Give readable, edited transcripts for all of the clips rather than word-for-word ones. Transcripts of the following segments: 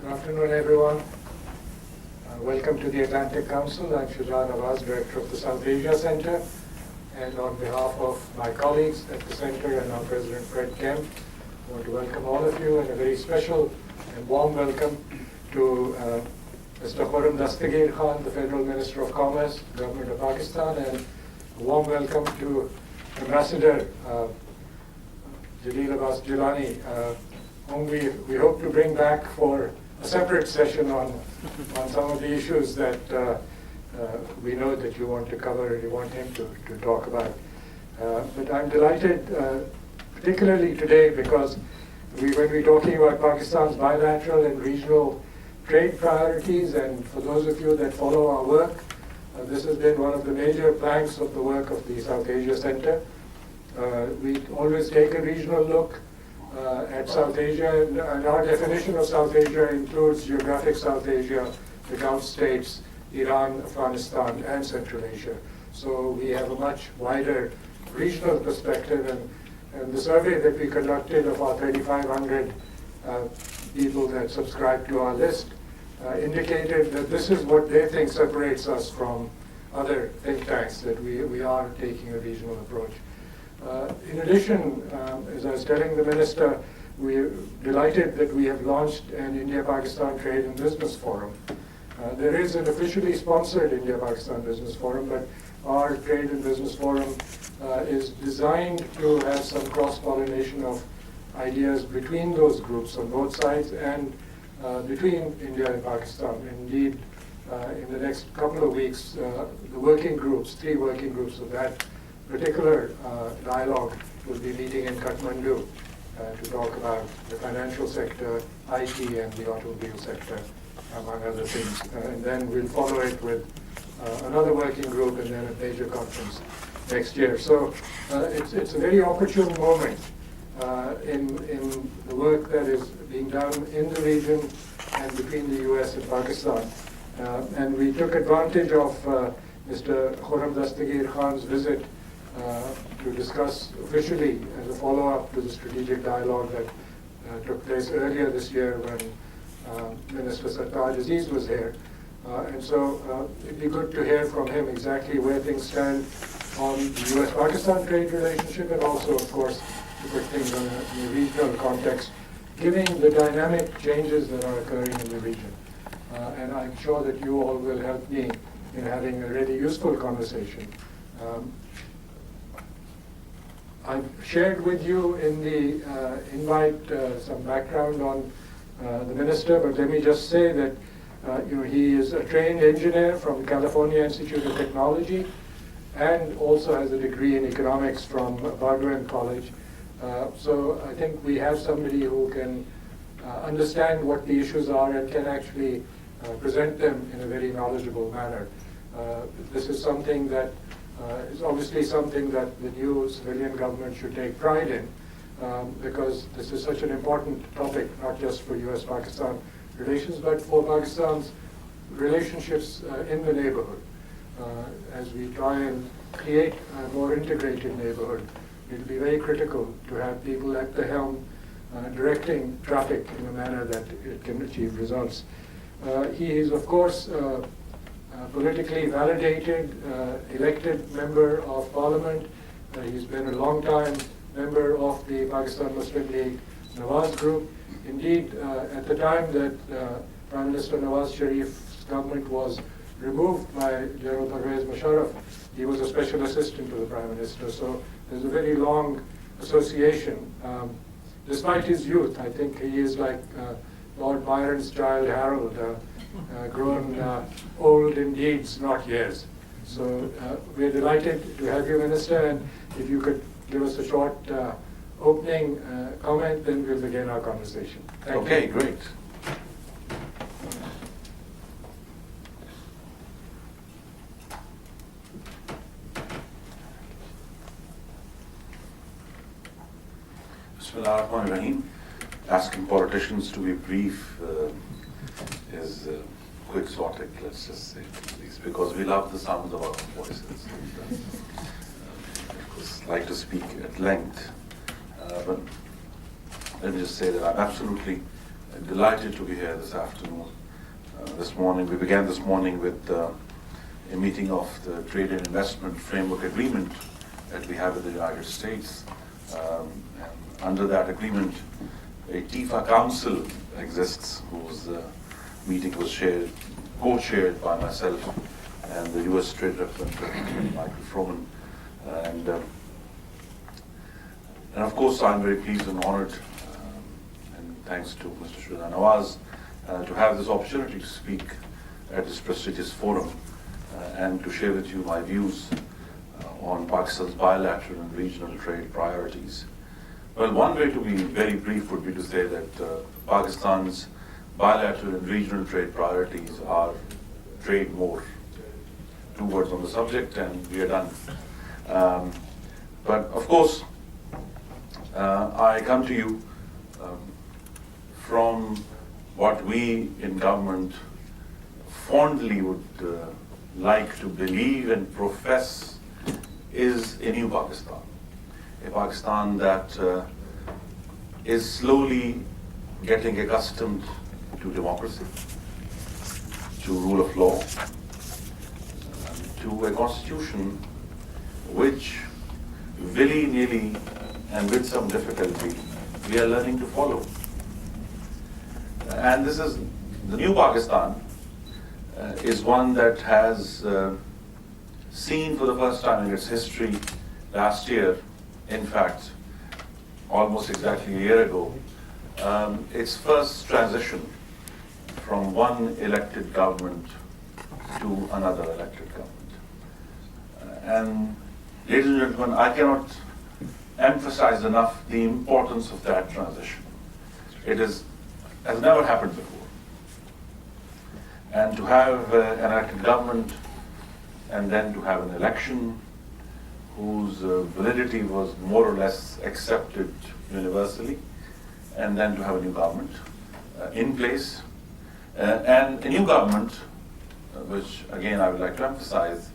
Good afternoon, everyone. Welcome to the Atlantic Council. I'm Shujaa Nawaz, Director of the South Asia Center. And on behalf of my colleagues at the Center and our President Fred Kemp, I want to welcome all of you and a very special and warm welcome to Mr. Khurram Dastgir Khan, the Federal Minister of Commerce, Government of Pakistan, and a warm welcome to Ambassador Jalil Abbas Gilani, whom we hope to bring back for a separate session on some of the issues that we know that you want to cover and you want him to talk about. But I'm delighted, particularly today, because when we're talking about Pakistan's bilateral and regional trade priorities, and for those of you that follow our work, this has been one of the major planks of the work of the South Asia Center. We always take a regional look at South Asia, and our definition of South Asia includes geographic South Asia, the Gulf states, Iran, Afghanistan, and Central Asia. So we have a much wider regional perspective, and the survey that we conducted of our 3,500 people that subscribed to our list indicated that this is what they think separates us from other think tanks, that we are taking a regional approach. In addition, as I was telling the Minister, we're delighted that we have launched an India-Pakistan Trade and Business Forum. There is an officially sponsored India-Pakistan Business Forum, but our Trade and Business Forum is designed to have some cross-pollination of ideas between those groups on both sides and between India and Pakistan. Indeed, in the next couple of weeks, the working groups, 3 working groups of that particular dialogue will be meeting in Kathmandu to talk about the financial sector, IT, and the automobile sector, among other things. And then we'll follow it with another working group and then a major conference next year. So it's a very opportune moment in the work that is being done in the region and between the US and Pakistan. And we took advantage of Mr. Khurram Dastgir Khan's visit to discuss officially as a follow-up to the strategic dialogue that took place earlier this year when Minister Sartaj Aziz was here. And so it'd be good to hear from him exactly where things stand on the US-Pakistan trade relationship, and also, of course, to put things in a regional context, given the dynamic changes that are occurring in the region. And I'm sure that you all will help me in having a really useful conversation. I've shared with you in the invite some background on the minister, but let me just say that he is a trained engineer from California Institute of Technology and also has a degree in economics from Baldwin College. So I think we have somebody who can understand what the issues are and can actually present them in a very knowledgeable manner. This is something that is obviously something that the new civilian government should take pride in, because this is such an important topic, not just for US-Pakistan relations, but for Pakistan's relationships in the neighborhood. As we try and create a more integrated neighborhood, it will be very critical to have people at the helm directing traffic in a manner that it can achieve results. He is, of course, politically validated, elected member of parliament. He's been a long time member of the Pakistan Muslim League Nawaz group. Indeed, at the time that Prime Minister Nawaz Sharif's government was removed by General Pervez Musharraf, he was a special assistant to the Prime Minister. So there's a very long association. Despite his youth, I think he is like Lord Byron's child Harold, grown old in deeds, not years. So we're delighted to have you, Minister, and if you could give us a short opening comment, then we'll begin our conversation. Thank you. Okay, great. Bismillahirrahmanirrahim. Asking politicians to be brief is quixotic, let's just say, at least, because we love the sound of our own voices. I'd like to speak at length, but let me just say that I'm absolutely Delighted to be here this afternoon. This morning, we began this morning with a meeting of the Trade and Investment Framework Agreement that we have with the United States. And under that agreement, a TIFA Council exists, whose meeting was co-chaired by myself and the U.S. Trade Representative, Michael Froman. And of course, I'm very pleased and honored, and thanks to Mr. Shriram Nawaz, to have this opportunity to speak at this prestigious forum and to share with you my views on Pakistan's bilateral and regional trade priorities. Well, one way to be very brief would be to say that Pakistan's bilateral and regional trade priorities are trade more. 2 words on the subject and we are done. But of course, I come to you from what we in government fondly would like to believe and profess is a new Pakistan. A Pakistan that is slowly getting accustomed to democracy, to rule of law, to a constitution which willy-nilly and with some difficulty we are learning to follow. And this is the new Pakistan is one that has seen for the first time in its history last year, in fact, almost exactly a year ago, its first transition from one elected government to another elected government. And ladies and gentlemen, I cannot emphasize enough the importance of that transition. It has never happened before. And to have an elected government and then to have an election whose validity was more or less accepted universally, and then to have a new government in place, and a new government, which again I would like to emphasize,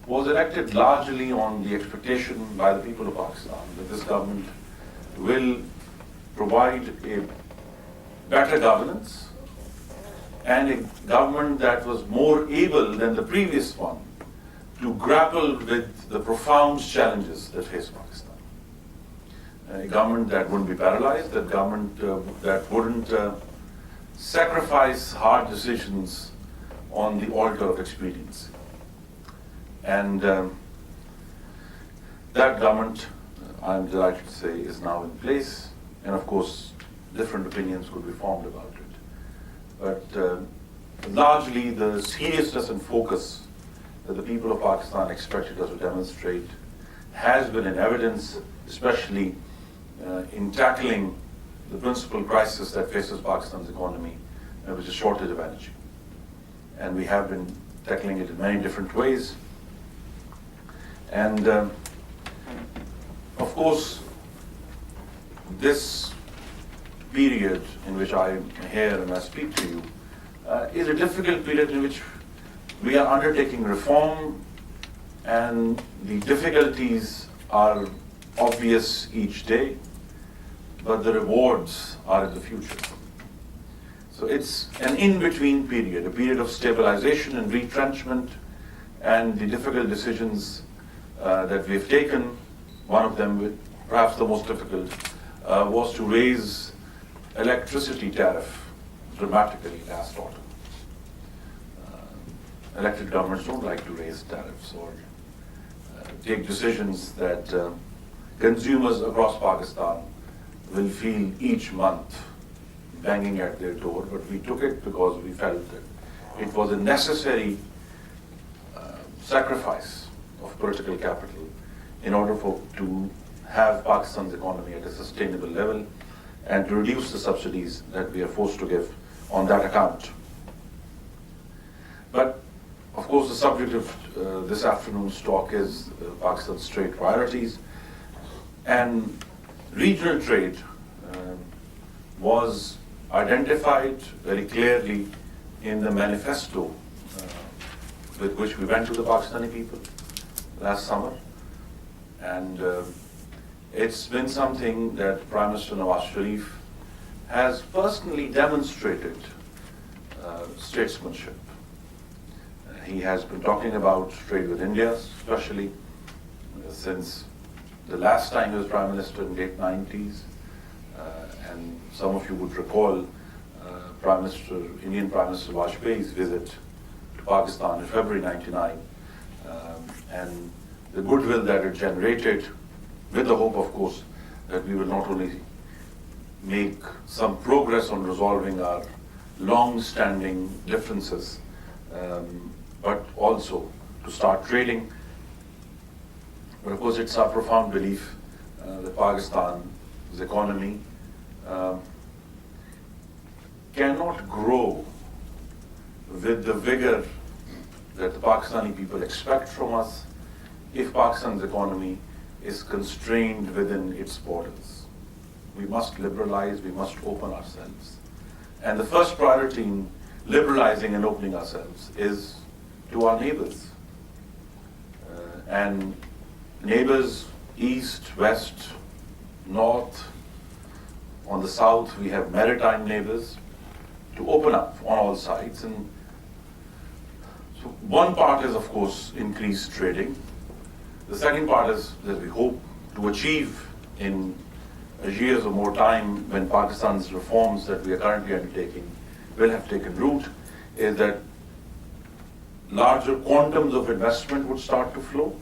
was elected largely on the expectation by the people of Pakistan that this government will provide a better governance and a government that was more able than the previous one to grapple with the profound challenges that face Pakistan. A government that wouldn't be paralyzed, a government that wouldn't sacrifice hard decisions on the altar of expediency. And that government, I'm delighted to say, is now in place. And of course, different opinions could be formed about it. But largely, the seriousness and focus that the people of Pakistan expected us to demonstrate has been in evidence, especially in tackling the principal crisis that faces Pakistan's economy, which is shortage of energy. And we have been tackling it in many different ways. And of course, this period in which I am here and I speak to you is a difficult period in which we are undertaking reform, and the difficulties are obvious each day, but the rewards are in the future. So it's an in-between period, a period of stabilization and retrenchment, and the difficult decisions that we've taken. One of them, perhaps the most difficult, was to raise electricity tariff dramatically last autumn. Elected governments don't like to raise tariffs or take decisions that consumers across Pakistan will feel each month banging at their door, but we took it because we felt that it was a necessary sacrifice of political capital in order to have Pakistan's economy at a sustainable level and to reduce the subsidies that we are forced to give on that account. But of course, the subject of this afternoon's talk is Pakistan's trade priorities, and regional trade was identified very clearly in the manifesto with which we went to the Pakistani people last summer. And it's been something that Prime Minister Nawaz Sharif has personally demonstrated statesmanship. He has been talking about trade with India, especially since the last time he was Prime Minister in late 90s. And some of you would recall Indian Prime Minister Vajpayee's visit to Pakistan in February 99, and the goodwill that it generated, with the hope, of course, that we will not only make some progress on resolving our long-standing differences, but also to start trading. But of course, it's our profound belief that Pakistan's economy cannot grow with the vigor that the Pakistani people expect from us if Pakistan's economy is constrained within its borders. We must liberalize, we must open ourselves. And the first priority in liberalizing and opening ourselves is to our neighbors. And neighbors, east, west, north. On the south, we have maritime neighbors, to open up on all sides. And so one part is, of course, increased trading. The second part is that we hope to achieve in years or more time, when Pakistan's reforms that we are currently undertaking will have taken root, is that larger quantums of investment would start to flow.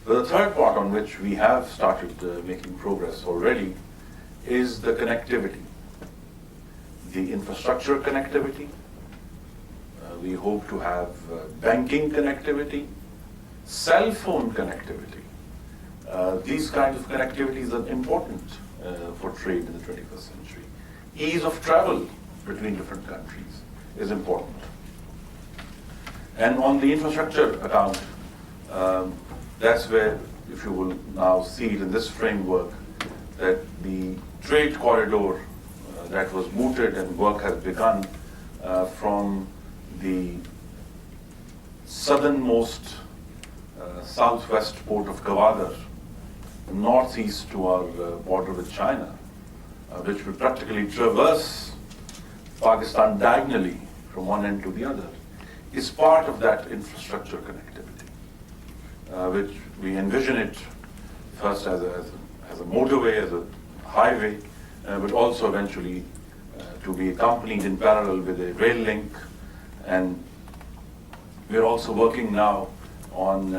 But the third part on which we have started making progress already is the connectivity, the infrastructure connectivity. We hope to have banking connectivity, cell phone connectivity. These kinds of connectivities are important for trade in the 21st century. Ease of travel between different countries is important. And on the infrastructure account, that's where, if you will now see it in this framework, that the trade corridor that was mooted and work has begun from the southernmost southwest port of Gwadar, northeast to our border with China, which will practically traverse Pakistan diagonally from one end to the other, is part of that infrastructure connectivity, which we envision it first as a motorway, as a highway, but also eventually to be accompanied in parallel with a rail link. And we're also working now on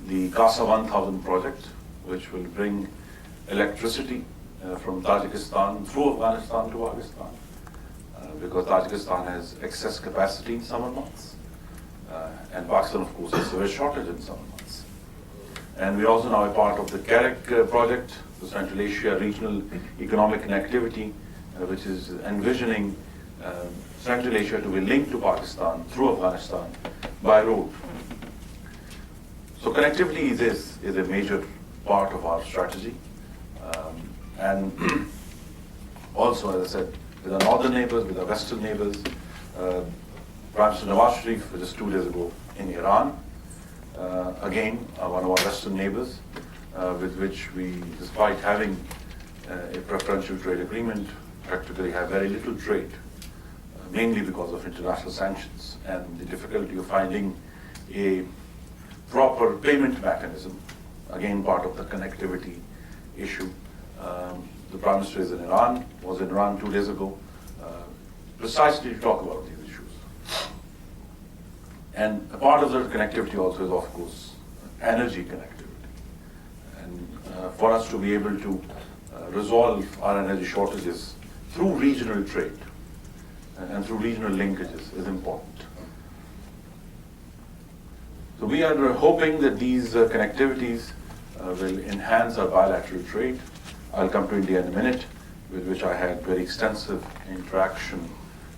the CASA 1000 project, which will bring electricity from Tajikistan through Afghanistan to Pakistan, because Tajikistan has excess capacity in summer months, and Pakistan, of course, has severe shortage in summer months. And we're also now a part of the CAREC project, the Central Asia Regional Economic Connectivity, which is envisioning Central Asia to be linked to Pakistan through Afghanistan by road. So connectivity is a major part of our strategy. And also, as I said, with our northern neighbors, with our western neighbors, Prime Minister Nawaz Sharif just 2 days ago in Iran, again, one of our western neighbors, with which we, despite having a preferential trade agreement, practically have very little trade, mainly because of international sanctions and the difficulty of finding a proper payment mechanism, again part of the connectivity issue. The Prime Minister is in Iran, was in Iran 2 days ago, precisely to talk about these issues. And a part of the connectivity also is, of course, energy connectivity. And for us to be able to resolve our energy shortages through regional trade and through regional linkages is important. So we are hoping that these connectivities will enhance our bilateral trade. I'll come to India in a minute, with which I had very extensive interaction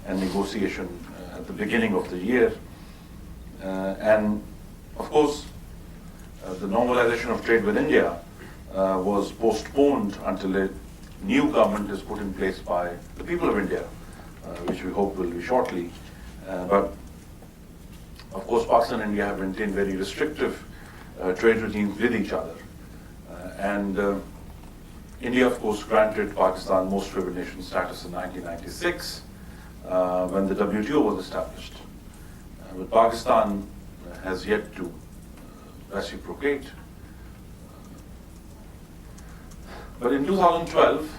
and negotiation at the beginning of the year. And of course, the normalization of trade with India was postponed until a new government is put in place by the people of India, which we hope will be shortly. But of course, Pakistan and India have maintained very restrictive trade regimes with each other. And India, of course, granted Pakistan most favored nation status in 1996 when the WTO was established. But Pakistan has yet to reciprocate. But in 2012,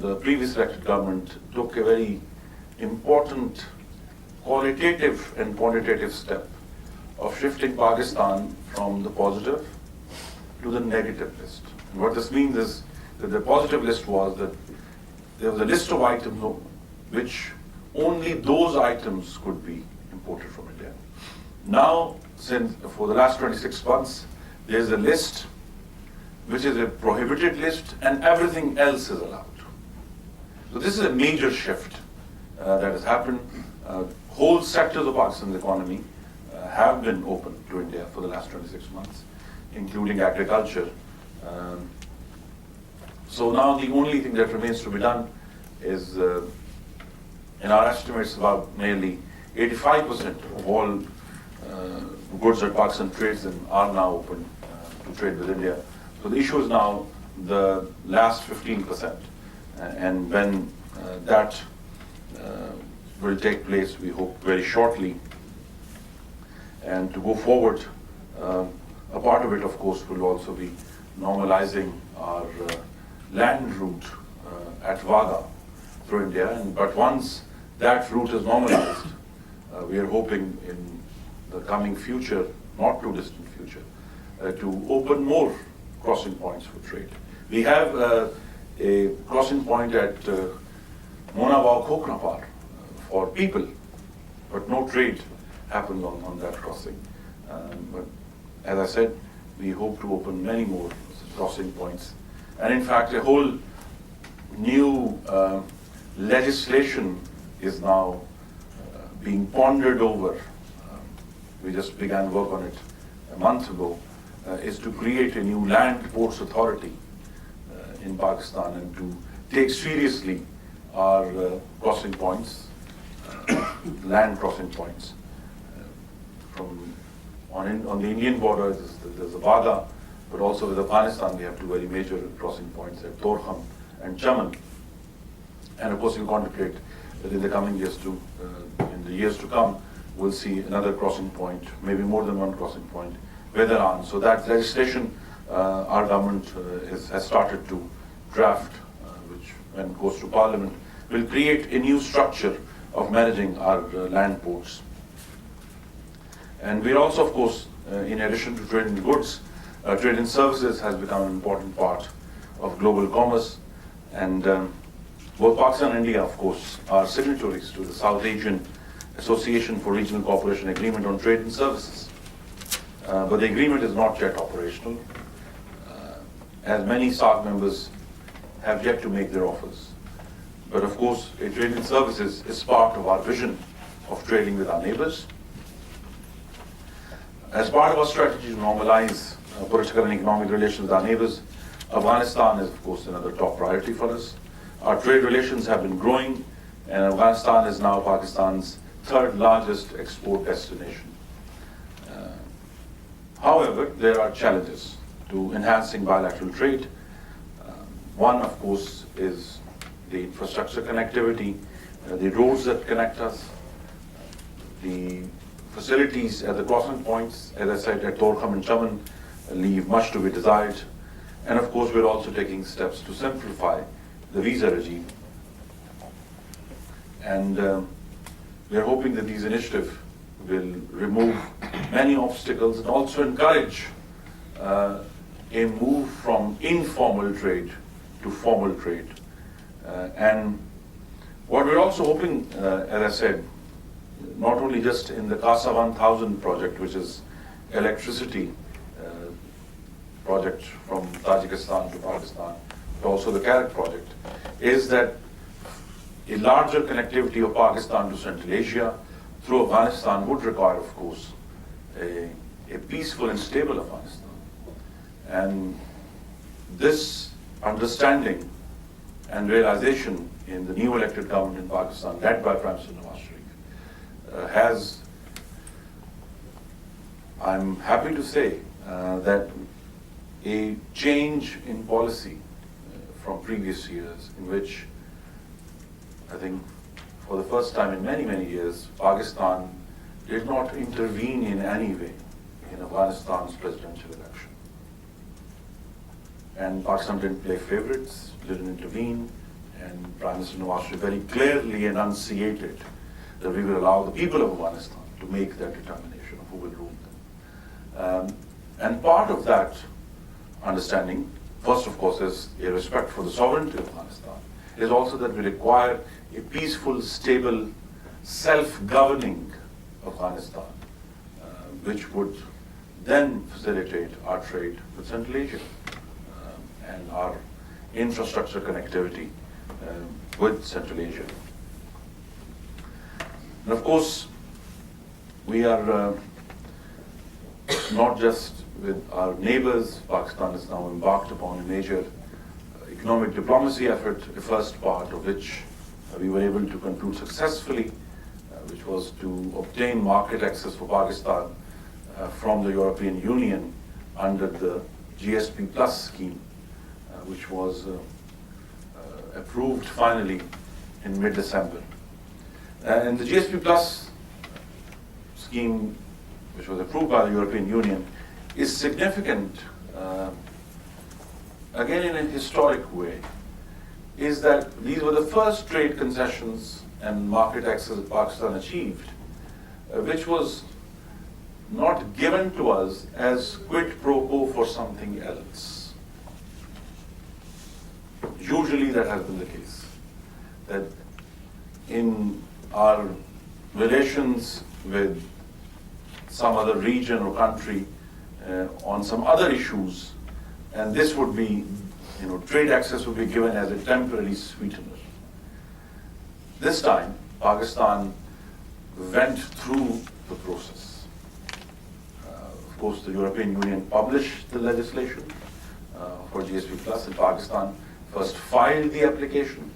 the previous elected government took a very important qualitative and quantitative step of shifting Pakistan from the positive to the negative list. And what this means is that the positive list was that there was a list of items which only those items could be imported from India. Now, since for the last 26 months, there is a list which is a prohibited list and everything else is allowed. So this is a major shift that has happened. Whole sectors of Pakistan's economy have been open to India for the last 26 months, including agriculture. So now the only thing that remains to be done is, in our estimates, about nearly 85% of all goods that Pakistan trades in are now open to trade with India. So the issue is now the last 15%. And when that will take place, we hope very shortly. And to go forward, a part of it, of course, will also be normalizing our land route at Wagah through India. But once that route is normalized, we are hoping in the coming future, not too distant future, to open more crossing points for trade. We have a crossing point at Monabao Khoknapar for people, but no trade happens on that crossing. But as I said, we hope to open many more crossing points. And in fact, a whole new legislation is now being pondered over. We just began work on it a month ago, is to create a new land ports authority in Pakistan and to take seriously our crossing points, land crossing points. On the Indian border, there's a Wagah, but also with Afghanistan, we have two very major crossing points at Torkham and Chaman. And of course, we contemplate that in the coming years, in the years to come, we'll see another crossing point, maybe more than one crossing point, Vedaran. So that legislation, our government has started to draft, which when it goes to Parliament, will create a new structure of managing our land ports. And we're also, of course, in addition to trade in goods, trade in services has become an important part of global commerce. And both Pakistan and India, of course, are signatories to the South Asian Association for Regional Cooperation Agreement on Trade and Services. But the agreement is not yet operational, as many SAARC members have yet to make their offers. But of course, a trade in services is part of our vision of trading with our neighbors. As part of our strategy to normalize political and economic relations with our neighbors, Afghanistan is, of course, another top priority for us. Our trade relations have been growing, and Afghanistan is now Pakistan's third largest export destination. However, there are challenges to enhancing bilateral trade. One, of course, is the infrastructure connectivity, the roads that connect us, the facilities at the crossing points, as I said, at Torkham and Chaman, leave much to be desired. And of course, we're also taking steps to simplify the visa regime. And we're hoping that these initiatives will remove many obstacles and also encourage a move from informal trade to formal trade. And what we're also hoping, as I said, not only just in the CASA 1000 project, which is electricity project from Tajikistan to Pakistan, but also the CARET project, is that a larger connectivity of Pakistan to Central Asia through Afghanistan would require, of course, a peaceful and stable Afghanistan. And this understanding and realization in the new elected government in Pakistan, led by Prime Minister Nawaz Sharif, has, I'm happy to say, that a change in policy from previous years, in which I think for the first time in many, many years, Pakistan did not intervene in any way in Afghanistan's presidential election. And Pakistan didn't play favorites, didn't intervene, and Prime Minister Nawaz Sharif very clearly enunciated that we will allow the people of Afghanistan to make that determination of who will rule them. And part of that understanding, first of course, is a respect for the sovereignty of Afghanistan, is also that we require a peaceful, stable, self-governing Afghanistan, which would then facilitate our trade with Central Asia and our infrastructure connectivity with Central Asia. And of course, we are not just with our neighbors. Pakistan is now embarked upon a major economic diplomacy effort, the first part of which we were able to conclude successfully, which was to obtain market access for Pakistan from the European Union under the GSP Plus scheme, which was approved finally in mid-December. And the GSP Plus scheme, which was approved by the European Union, is significant, again in a historic way, is that these were the first trade concessions and market access that Pakistan achieved, which was not given to us as quid pro quo for something else. Usually that has been the case, that in our relations with some other region or country on some other issues, and this would be, trade access would be given as a temporary sweetener. This time, Pakistan went through the process. Of course, the European Union published the legislation for GSP Plus, and Pakistan first filed the application.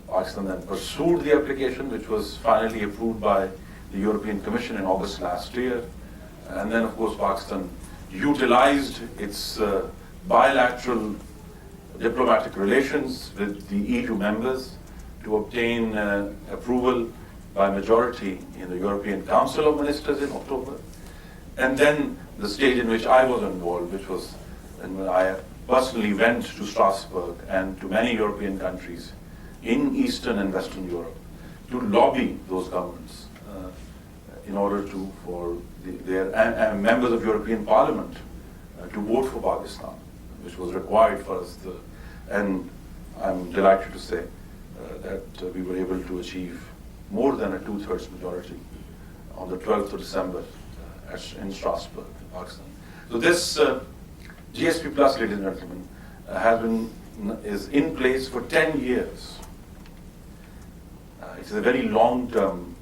Pakistan then pursued the application, which was finally approved by the European Commission in August last year. And then, of course, Pakistan utilized its bilateral diplomatic relations with the EU members to obtain approval by majority in the European Council of Ministers in October. And then the stage in which I was involved, which was when I personally went to Strasbourg and to many European countries in Eastern and Western Europe to lobby those governments in order for their members of European Parliament to vote for Pakistan, which was required for us. And I'm delighted to say that we were able to achieve more than a 2/3 majority on the 12th of December in Strasbourg, Pakistan. So this GSP Plus, ladies and gentlemen, is in place for 10 years. It's a very long-term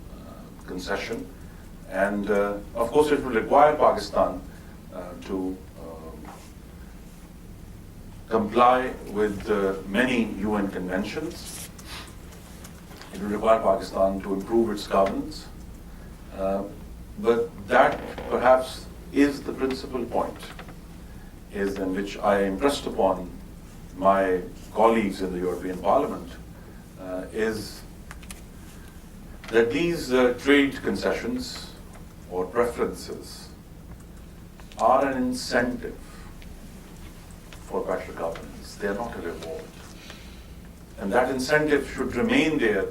concession, and of course it will require Pakistan to comply with many UN conventions. It will require Pakistan to improve its governance, but that perhaps is the principal point, is in which I impressed upon my colleagues in the European Parliament, is that these trade concessions or preferences are an incentive for better governance. They are not a reward. And that incentive should remain there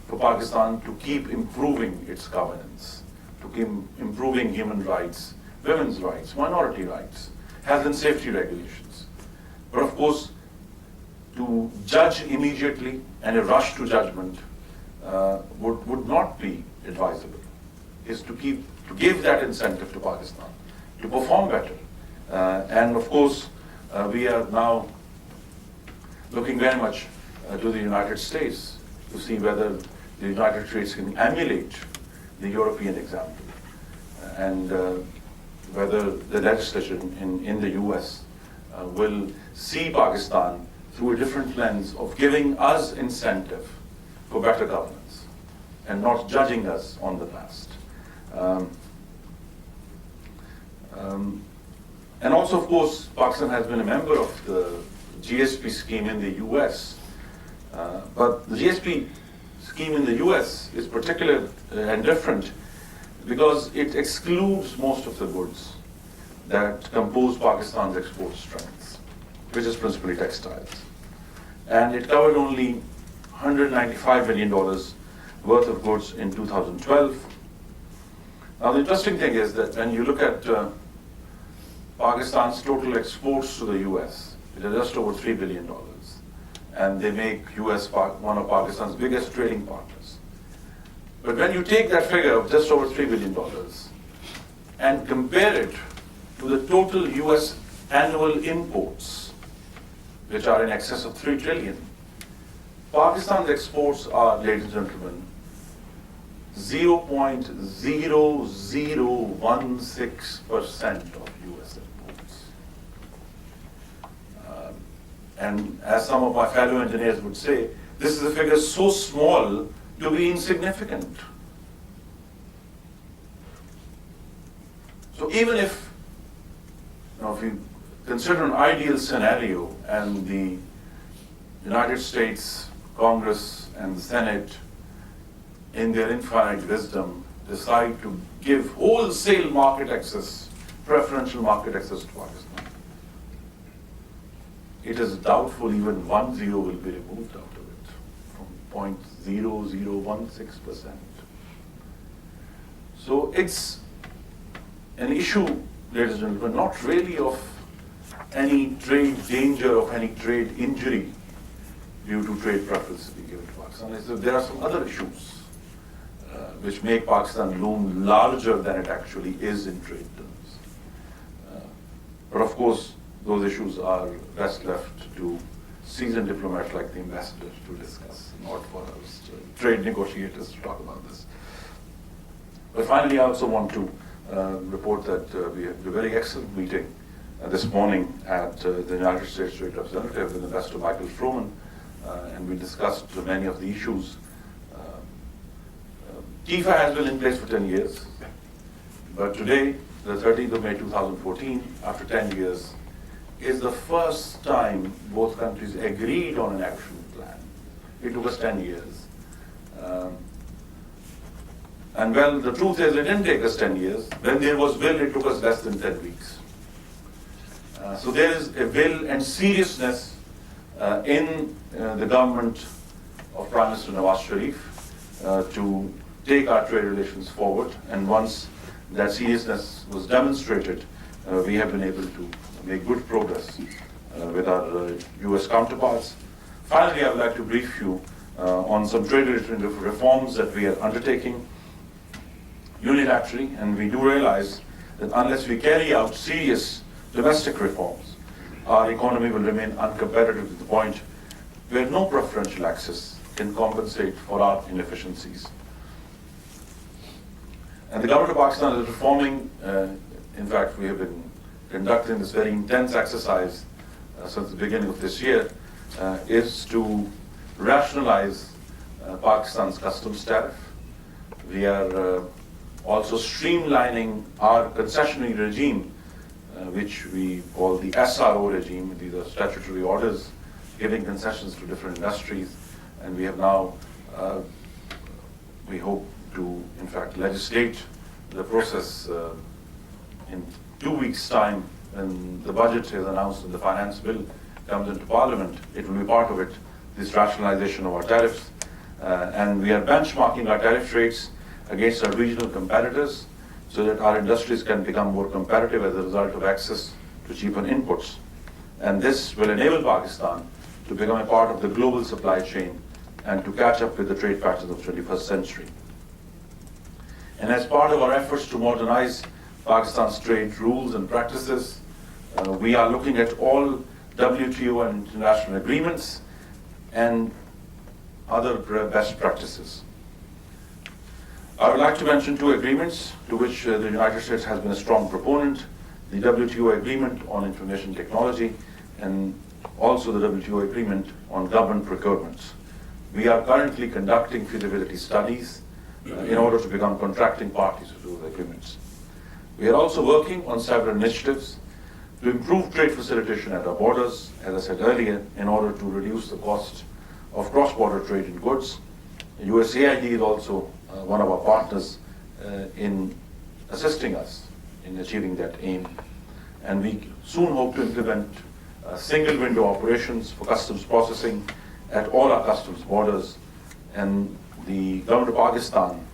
for Pakistan to keep improving its governance, to keep improving human rights, women's rights, minority rights, health and safety regulations. But of course, to judge immediately and a rush to judgment would not be advisable. Is to give that incentive to Pakistan to perform better. And of course, we are now looking very much to the United States to see whether the United States can emulate the European example, and whether the legislation in the US will see Pakistan through a different lens of giving us incentive for better governance and not judging us on the past. And also, of course, Pakistan has been a member of the GSP scheme in the US. But the GSP scheme in the US is particular and different because it excludes most of the goods that compose Pakistan's export strengths, which is principally textiles. And it covered only $195 million worth of goods in 2012. Now the interesting thing is that when you look at Pakistan's total exports to the US, it is just over $3 billion. And they make US one of Pakistan's biggest trading partners. But when you take that figure of just over $3 billion and compare it to the total US annual imports, which are in excess of 3 trillion, Pakistan's exports are, ladies and gentlemen, 0.0016% of US imports. And as some of my fellow engineers would say, this is a figure so small to be insignificant. So even if you consider an ideal scenario and the United States Congress and the Senate, in their infinite wisdom, decide to give wholesale market access, preferential market access to Pakistan, it is doubtful even 1 zero will be removed out of it, from 0.0016%. So it's an issue, ladies and gentlemen, not really of any trade danger, of any trade injury due to trade preferences being given to Pakistan. It's that there are some other issues which make Pakistan loom larger than it actually is in trade terms. But of course, those issues are best left to seasoned diplomats like the ambassador to discuss, not for us trade negotiators to talk about this. But finally, I also want to report that we had a very excellent meeting this morning at the United States Trade Representative with Ambassador Michael Froman, and we discussed many of the issues. TIFA has been in place for 10 years, but today, the 13th of May 2014, after 10 years, is the first time both countries agreed on an action plan. It took us 10 years. And well, the truth is it didn't take us 10 years. When there was will, it took us less than 10 weeks. So there is a will and seriousness in the government of Prime Minister Nawaz Sharif to take our trade relations forward. And once that seriousness was demonstrated, we have been able to make good progress with our US counterparts. Finally, I would like to brief you on some trade-related reforms that we are undertaking unilaterally, and we do realize that unless we carry out serious domestic reforms, our economy will remain uncompetitive to the point where no preferential access can compensate for our inefficiencies. And the government of Pakistan is reforming. In fact, we have been conducting this very intense exercise since the beginning of this year, is to rationalize Pakistan's customs tariff. We are also streamlining our concessionary regime, which we call the SRO regime. These are statutory orders giving concessions to different industries. And we have now, we hope to, in fact, legislate the process in 2 weeks' time. When the budget is announced and the finance bill comes into Parliament, it will be part of it, this rationalization of our tariffs. And we are benchmarking our tariff rates against our regional competitors so that our industries can become more competitive as a result of access to cheaper inputs. And this will enable Pakistan to become a part of the global supply chain and to catch up with the trade patterns of the 21st century. And as part of our efforts to modernize Pakistan's trade rules and practices, we are looking at all WTO and international agreements and other best practices. I would like to mention 2 agreements to which the United States has been a strong proponent: the WTO agreement on information technology and also the WTO agreement on government procurements. We are currently conducting feasibility studies in order to become contracting parties to those agreements. We are also working on several initiatives to improve trade facilitation at our borders, as I said earlier, in order to reduce the cost of cross-border trade in goods. USAID is also one of our partners in assisting us in achieving that aim. And we soon hope to implement single window operations for customs processing at all our customs borders. And the government of Pakistan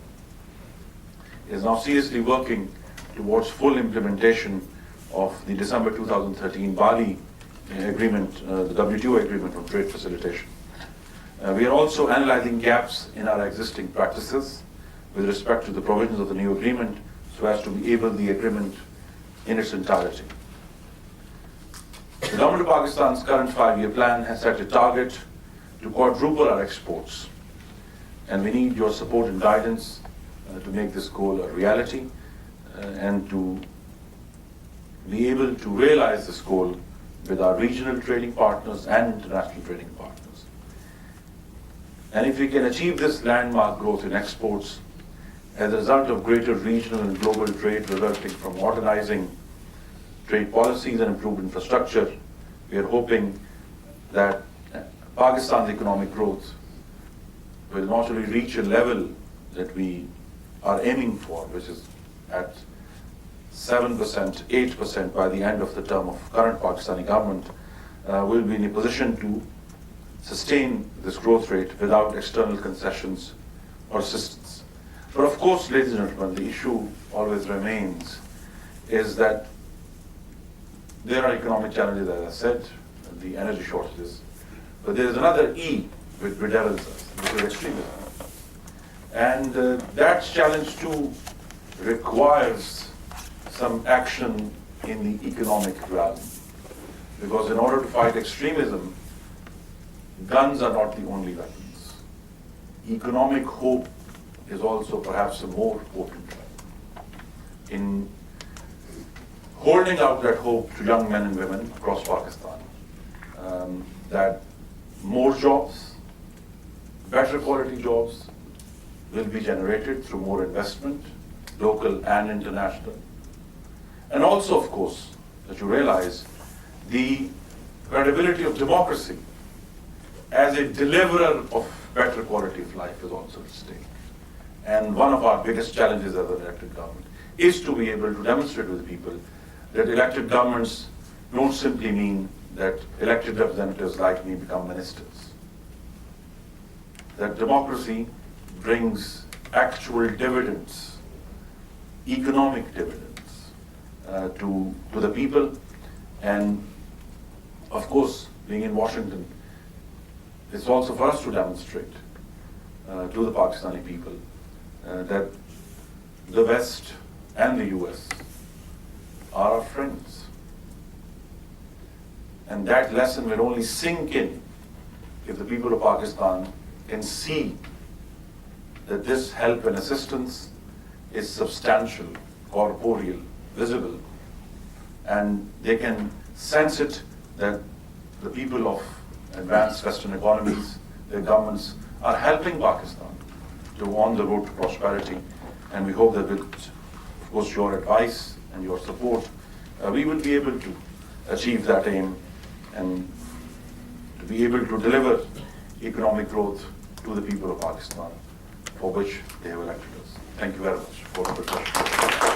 is now seriously working towards full implementation of the December 2013 Bali agreement, the WTO agreement on trade facilitation. We are also analyzing gaps in our existing practices with respect to the provisions of the new agreement so as to be able the agreement in its entirety. The government of Pakistan's current 5-year plan has set a target to quadruple our exports, and we need your support and guidance to make this goal a reality and to be able to realize this goal with our regional trading partners and international trading partners. And if we can achieve this landmark growth in exports as a result of greater regional and global trade resulting from modernizing trade policies and improved infrastructure, we are hoping that Pakistan's economic growth will not only reach a level that we are aiming for, which is at 7%, 8% by the end of the term of current Pakistani government, will be in a position to sustain this growth rate without external concessions or assistance. But of course, ladies and gentlemen, the issue always remains is that there are economic challenges, as I said, the energy shortages, but there is another E which bedevils us, which is extremism. And that challenge too requires some action in the economic realm. Because in order to fight extremism, guns are not the only weapons. Economic hope is also perhaps a more potent weapon. In holding out that hope to young men and women across Pakistan, that more jobs, better quality jobs will be generated through more investment, local and international. And also, of course, that you realize the credibility of democracy as a deliverer of better quality of life is also at stake. And one of our biggest challenges as an elected government is to be able to demonstrate to the people that elected governments don't simply mean that elected representatives like me become ministers. That democracy brings actual dividends, economic dividends to the people. And of course, being in Washington, it's also for us to demonstrate to the Pakistani people that the West and the US are our friends. And that lesson will only sink in if the people of Pakistan can see that this help and assistance is substantial, corporeal, visible, and they can sense it that the people of advanced Western economies, their governments, are helping Pakistan to on the road to prosperity. And we hope that with, of course, your advice and your support, we will be able to achieve that aim and to be able to deliver economic growth to the people of Pakistan, for which they have elected us. Thank you very much for the question.